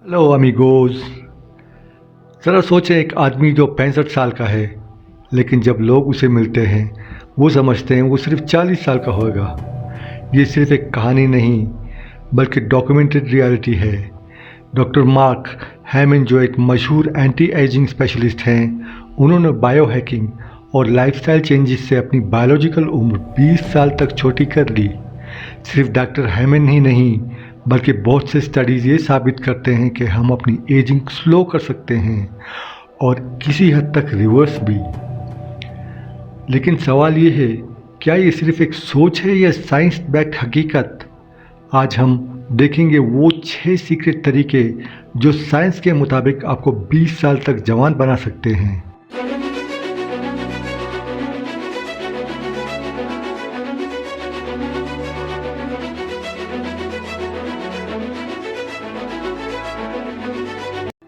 Hello अमीगोज। ज़रा सोचें, एक आदमी जो 65 साल का है, लेकिन जब लोग उसे मिलते हैं वो समझते हैं वो सिर्फ 40 साल का होगा। ये सिर्फ एक कहानी नहीं बल्कि डॉक्यूमेंटेड रियलिटी है। डॉक्टर मार्क हैमन जो एक मशहूर एंटी एजिंग स्पेशलिस्ट हैं, उन्होंने बायो हैकिंग और लाइफस्टाइल चेंजेस से अपनी बायोलॉजिकल उम्र 20 साल तक छोटी कर ली। सिर्फ डॉक्टर हैमन ही नहीं बल्कि बहुत से स्टडीज़ ये साबित करते हैं कि हम अपनी एजिंग स्लो कर सकते हैं और किसी हद तक रिवर्स भी। लेकिन सवाल ये है, क्या ये सिर्फ एक सोच है या साइंस बैक्ड हकीकत? आज हम देखेंगे वो 6 सीक्रेट तरीके जो साइंस के मुताबिक आपको 20 साल तक जवान बना सकते हैं।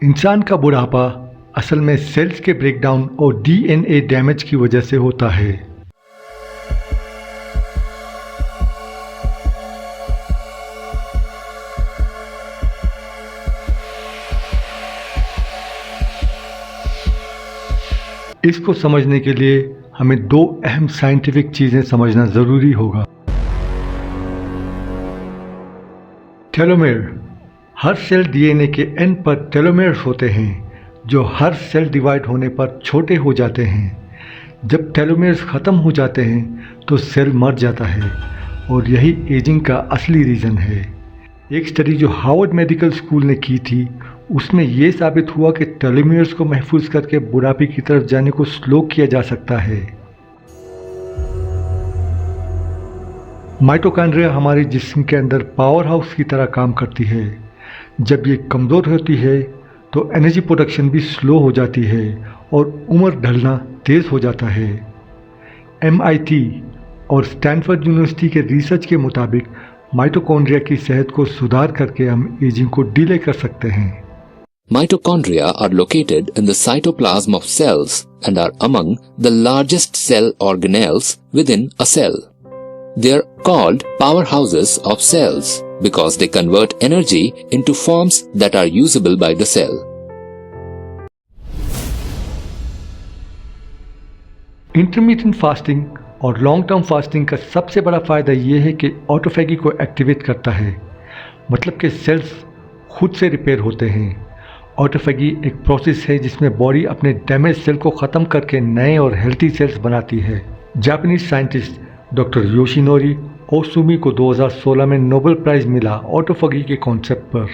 इंसान का बुढ़ापा असल में सेल्स के ब्रेकडाउन और डीएनए डैमेज की वजह से होता है। इसको समझने के लिए हमें 2 अहम साइंटिफिक चीजें समझना जरूरी होगा। टेलोमेर, हर सेल डीएनए के एंड पर टेलोमेर्स होते हैं जो हर सेल डिवाइड होने पर छोटे हो जाते हैं। जब टेलोमेर्स ख़त्म हो जाते हैं तो सेल मर जाता है और यही एजिंग का असली रीज़न है। एक स्टडी जो हार्वर्ड मेडिकल स्कूल ने की थी, उसमें यह साबित हुआ कि टेलोमेर्स को महफूज करके बुढ़ापे की तरफ जाने को स्लो किया जा सकता है। माइटोकॉन्ड्रिया हमारे जिस्म के अंदर पावर हाउस की तरह काम करती है। जब ये कमज़ोर होती है तो एनर्जी प्रोडक्शन भी स्लो हो जाती है और उम्र ढलना तेज़ हो जाता है। MIT और स्टैनफोर्ड यूनिवर्सिटी के रिसर्च के मुताबिक माइटोकॉन्ड्रिया की सेहत को सुधार करके हम एजिंग को डिले कर सकते हैं। Mitochondria are located in the cytoplasm of cells and are among the largest cell organelles within a cell. They are called powerhouses of cells because they convert energy into forms that are usable by the cell. Intermittent fasting और long term fasting का सबसे बड़ा फ़ायदा ये है कि autophagy को activate करता है, मतलब कि सेल्स खुद से रिपेयर होते हैं। ऑटोफेगी एक प्रोसेस है जिसमें बॉडी अपने डैमेज सेल को ख़त्म करके नए और हेल्थी सेल्स बनाती है। Japanese scientist doctor Yoshinori Osumi को 2016 में नोबेल प्राइज़ मिला ऑटोफेगी के कॉन्सेप्ट पर,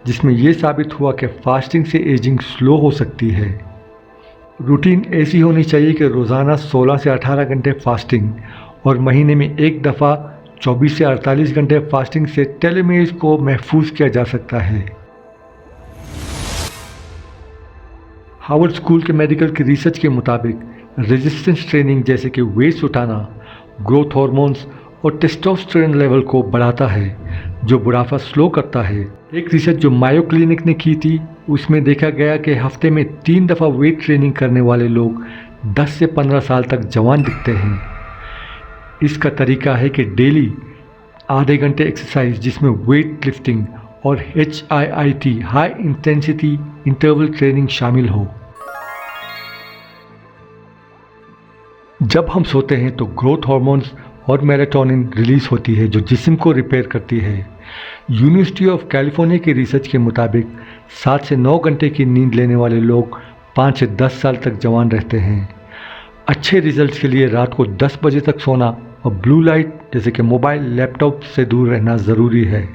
जिसमें यह साबित हुआ कि फास्टिंग से एजिंग स्लो हो सकती है। रूटीन ऐसी होनी चाहिए कि रोज़ाना 16 से 18 घंटे फास्टिंग और महीने में एक दफ़ा 24 से 48 घंटे फास्टिंग से टेलोमेर्स को महफूज किया जा सकता है। हार्वर्ड स्कूल के मेडिकल की रिसर्च के मुताबिक रेजिस्टेंस ट्रेनिंग जैसे कि वेट्स उठाना ग्रोथ हार्मोन्स और टेस्टोस्टेरोन लेवल को बढ़ाता है, जो बुढ़ापा स्लो करता है। एक रिसर्च जो मायो क्लिनिक ने की थी, उसमें देखा गया कि हफ्ते में 3 दफ़ा वेट ट्रेनिंग करने वाले लोग 10 से 15 साल तक जवान दिखते हैं। इसका तरीका है कि डेली आधे घंटे एक्सरसाइज जिसमें वेट लिफ्टिंग और HIIT high intensity interval training शामिल हो। जब हम सोते हैं तो ग्रोथ हार्मोन्स और मेलाटोनिन रिलीज होती है जो जिस्म को रिपेयर करती है। यूनिवर्सिटी ऑफ कैलिफोर्निया की रिसर्च के मुताबिक 7 से 9 घंटे की नींद लेने वाले लोग 5 से 10 साल तक जवान रहते हैं। अच्छे रिजल्ट्स के लिए रात को 10 बजे तक सोना और ब्लू लाइट जैसे कि मोबाइल लैपटॉप से दूर रहना ज़रूरी है।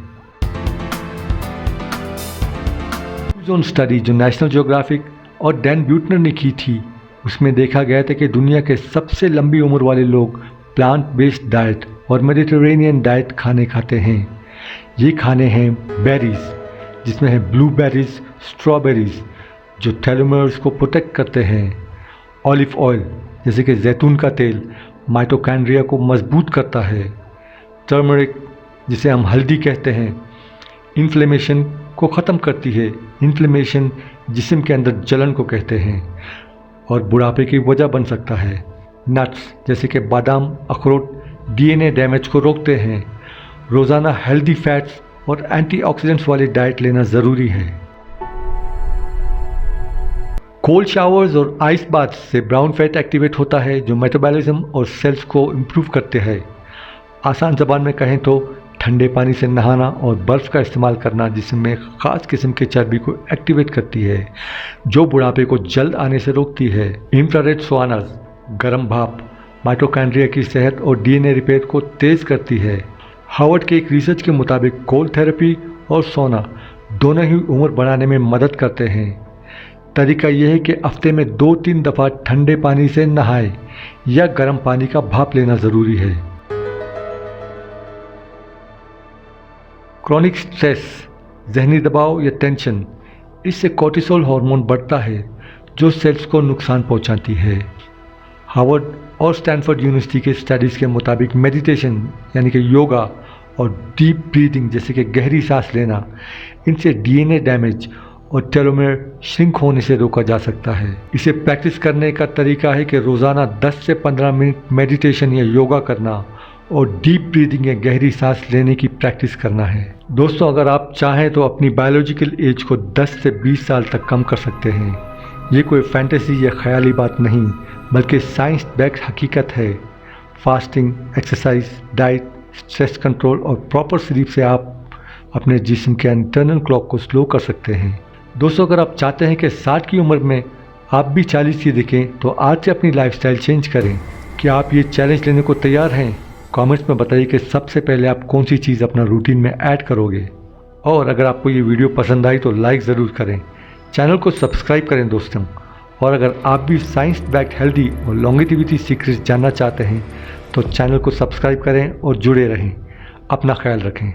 जोन स्टडी जो नेशनल ज्योग्राफिक और डैन ब्यूटनर ने की थी, उसमें देखा गया था कि दुनिया के सबसे लंबी उम्र वाले लोग प्लांट बेस्ड डाइट और मेडिटेरेनियन डाइट खाने खाते हैं। ये खाने हैं बेरीज, जिसमें है ब्लूबेरीज, स्ट्रॉबेरीज जो टेलोमेर्स को प्रोटेक्ट करते हैं। ऑलिव ऑयल जैसे कि जैतून का तेल माइटोकॉन्ड्रिया को मजबूत करता है। टर्मरिक जिसे हम हल्दी कहते हैं, इन्फ्लेमेशन को ख़त्म करती है। इन्फ्लेमेशन जिस्म के अंदर जलन को कहते हैं और बुढ़ापे की वजह बन सकता है। नट्स जैसे कि बादाम, अखरोट डीएनए डैमेज को रोकते हैं। रोज़ाना हेल्दी फैट्स और एंटीऑक्सीडेंट्स वाली डाइट लेना ज़रूरी है। कोल्ड शावर्स और आइस बाथ से ब्राउन फैट एक्टिवेट होता है जो मेटाबॉलिज्म और सेल्स को इम्प्रूव करते हैं। आसान ज़बान में कहें तो ठंडे पानी से नहाना और बर्फ़ का इस्तेमाल करना जिसमें ख़ास किस्म के चर्बी को एक्टिवेट करती है जो बुढ़ापे को जल्द आने से रोकती है। इंफ्रारेड सोनास गर्म भाप माइटोकॉन्ड्रिया की सेहत और डीएनए रिपेयर को तेज़ करती है। हार्वर्ड के एक रिसर्च के मुताबिक कोल्ड थेरेपी और सोना दोनों ही उम्र बढ़ाने में मदद करते हैं। तरीका यह है कि हफ्ते में 2-3 दफ़ा ठंडे पानी से नहाएं या गर्म पानी का भाप लेना ज़रूरी है। क्रॉनिक स्ट्रेस, जहनी दबाव या टेंशन, इससे कोर्टिसोल हार्मोन बढ़ता है जो सेल्स को नुकसान पहुंचाती है। हार्वर्ड और स्टैनफोर्ड यूनिवर्सिटी के स्टडीज़ के मुताबिक मेडिटेशन यानी कि योगा और डीप ब्रीदिंग जैसे कि गहरी सांस लेना, इनसे डीएनए डैमेज और टेलोमेर श्रिंक होने से रोका जा सकता है। इसे प्रैक्टिस करने का तरीका है कि रोज़ाना 10 से 15 मिनट मेडिटेशन या योगा करना और डीप ब्रीदिंग या गहरी सांस लेने की प्रैक्टिस करना है। दोस्तों, अगर आप चाहें तो अपनी बायोलॉजिकल एज को 10 से 20 साल तक कम कर सकते हैं। ये कोई फैंटेसी या ख्याली बात नहीं बल्कि साइंस बैक्ड हकीकत है। Fasting, exercise, diet, stress control और प्रॉपर स्लीप से आप अपने जिस्म के इंटरनल क्लॉक को स्लो कर सकते हैं। दोस्तों, अगर आप चाहते हैं कि 60 की उम्र में आप भी 40 की दिखें तो आज से अपनी लाइफस्टाइल चेंज करें। क्या आप ये चैलेंज लेने को तैयार हैं? कमेंट्स में बताइए कि सबसे पहले आप कौन सी चीज़ अपना रूटीन में ऐड करोगे। और अगर आपको ये वीडियो पसंद आई तो लाइक ज़रूर करें, चैनल को सब्सक्राइब करें दोस्तों। और अगर आप भी साइंस बैक्ड हेल्दी और लॉन्गेटिविटी सीक्रेट्स जानना चाहते हैं तो चैनल को सब्सक्राइब करें और जुड़े रहें। अपना ख्याल रखें।